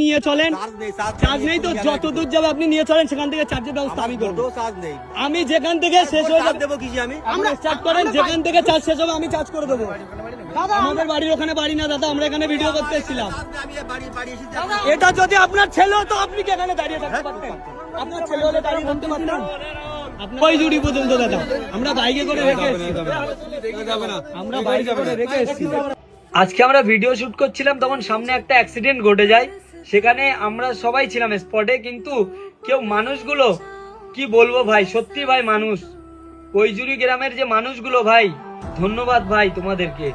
নিয়ে চলেন, চার্জ নেই তো যত দূর যাবে আপনি নিয়ে চলেন, সেখান থেকে চার্জের ব্যবস্থা আমি করবো। আমি যেখান থেকে শেষ হয়ে যাবে আমরা স্টার্ট করেন, যেখান থেকে চার্জ শেষ হবে আমি চার্জ করে দেবো। আমাদের বাড়ির ওখানে বাড়ি না দাদা, আমরা এখানে ভিডিও করতে এসেছিলাম। এটা যদি আপনার ছেলে হতো আপনি কি এখানে দাঁড়িয়ে থাকতে পারতেন? আপনার ছেলে হলে দাঁড়িয়ে থাকতে পারতেন? ওই জুড়ি পর্যন্ত দাদা আমরা বাইকে করে রেখে এসেছি, আমরা বাইকে করে রেখে এসেছি। আজকে আমরা ভিডিও শুট করছিলাম, তখন সামনে একটা অ্যাক্সিডেন্ট ঘটে যায়, সেখানে আমরা সবাই ছিলাম স্পটে, কিন্তু কেউ মানুষগুলো কি বলবো ভাই, সত্যি ভাই মানুষ কৈজুরি গ্রামের যে মানুষগুলো ভাই, ধন্যবাদ ভাই তোমাদেরকে।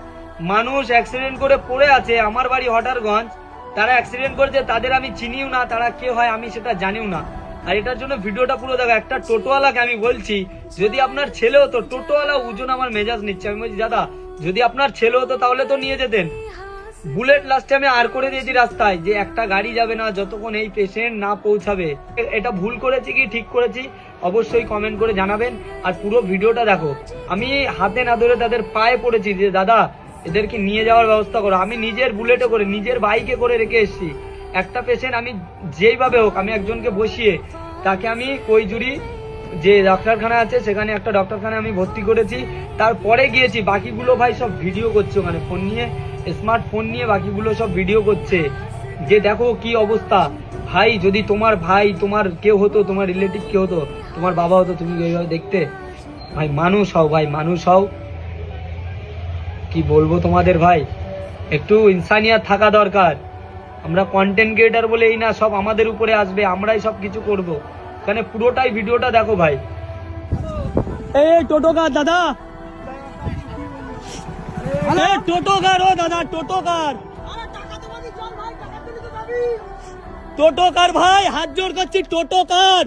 মানুষ অ্যাক্সিডেন্ট করে পড়ে আছে, আমার বাড়ি হটারগঞ্জ, তারা অ্যাক্সিডেন্ট করেছে, তাদের আমি চিনিও না, তারা কে হয় আমি সেটা জানিও না। আর এটার জন্য ভিডিওটা পুরো দেখো। একটা টোটোওয়ালাকে আমি বলছি যদি আপনার ছেলে হতো, টোটোওয়ালা ওজন আমার মেজাজ নিচ্ছে, আমি বলছি দাদা যদি আপনার ছেলে হতো তাহলে তো নিয়ে যেতেন। বুলেট লাস্টে আমি আর করে দিয়েছি রাস্তায় যে একটা গাড়ি যাবে না যতক্ষণ এই পেশেন্ট না পৌঁছাবে। এটা ভুল করেছি কি ঠিক করেছি অবশ্যই কমেন্ট করে জানাবেন। আর পুরো ভিডিওটা দেখো, আমি হাতে না ধরে তাদের পায়ে পড়েছি যে দাদা এদেরকে নিয়ে যাওয়ার ব্যবস্থা করো। আমি নিজের বুলেটে করে নিজের বাইকে করে রেখে এসেছি একটা পেশেন্ট, আমি যেইভাবে হোক আমি একজনকে বসিয়ে তাকে আমি কৈজুরি যে ডাক্তারখানা আছে সেখানে একটা ডাক্তারখানা আমি ভর্তি করেছি, তারপরে গিয়েছি। বাকিগুলো ভাই সব ভিডিও করছে ওখানে ফোন নিয়ে, স্মার্টফোন নিয়ে বাকিগুলো সব ভিডিও করছে যে দেখো কি অবস্থা। ভাই যদি তোমার ভাই তোমার কেউ হতো, তোমার রিলেটিভ কেউ হতো, তোমার বাবা হতো, তুমি এইভাবে দেখতে? ভাই মানুষ হও, ভাই মানুষ হও। কি বলবো তোমাদের ভাই, একটু ইনসানিয়াত থাকা দরকার। আমরা কন্টেন্ট ক্রিয়েটার বলে এই না সব আমাদের উপরে আসবে, আমরাই সব কিছু করব। এখানে পুরোটাই ভিডিওটা দেখো ভাই। এই টোটোকার দাদা, টোটোকার ও দাদা, টোটোকার টোটোকার ভাই হাত জোর করছি, টোটোকার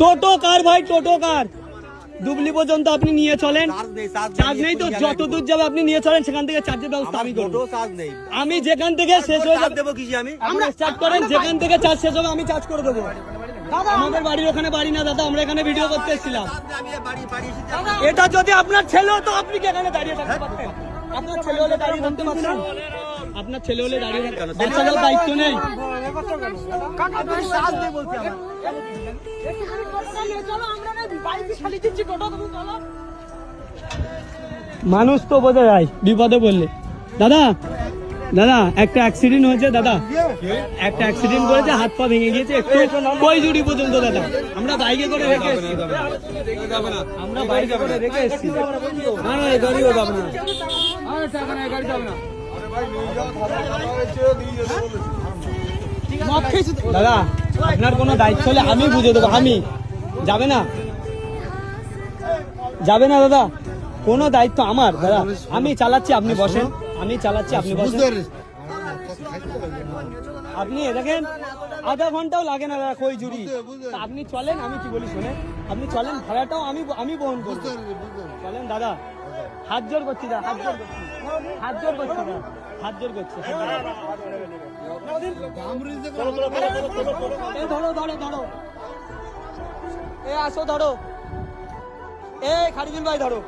টোটোকার ভাই টোটোকার দুবলি পর্যন্ত আপনি নিয়ে চলেন, চার্জ নেই তো যত দূর যাবে আপনি নিয়ে চলেন, সেখান থেকে চার্জের ব্যবস্থা আমি করবো। আমি যেখান থেকে শেষ হয়ে যাবে আমরা স্টার্ট করেন, যেখান থেকে চার্জ শেষ হবে আমি চার্জ করে দেবো। আমাদের বাড়ির ওখানে বাড়ি না দাদা, আমরা এখানে ভিডিও করতে এসেছিলাম। এটা যদি আপনার ছেলে হতো আপনি কি এখানে দাঁড়িয়ে থাকতে পারতেন? আপনার ছেলে হলে দাঁড়িয়ে থাকতে পারতেন? আপনার ছেলে হলে দাঁড়িয়ে থাকতে বাচ্চাদের দায়িত্ব নেই? মানুষ তো বোঝা যায় বিপদে বললে। দাদা দাদা একটা অ্যাক্সিডেন্ট হয়েছে দাদা, একটা অ্যাক্সিডেন্ট করেছে, হাত পা ভেঙে গিয়েছে, একটু কৈজুরি পর্যন্ত দাদা আমরা বাইকে করে রেখে এসেছি, আমরা বাইকে করে রেখে এসেছি। না না এই গাড়িও যাবে না, গাড়ি যাবে না দাদা। আপনার কোনো দায়িত্ব হলে আমি বুঝে দেবো, আমি যাবে না, যাবে না দাদা, কোনো দায়িত্ব আমার দাদা। আমি চালাচ্ছি আপনি বসেন, আমি চালাচ্ছি আপনি বসেন। আপনি দেখেন আধা ঘন্টাও লাগে না দাদা কৈজুরি, আপনি চলেন, আমি কি বলি শোনেন, আপনি চলেন, ভাড়াটাও আমি বহন করবো, চলেন দাদা। হাত জোর করছি দাদা, হাত জোর করছি, হাত জোর করছি দাদা, হাত জোর করছি। ধরো ধরো ধরো, এ আসো ধরো, এ খারিজুল ভাই ধরো।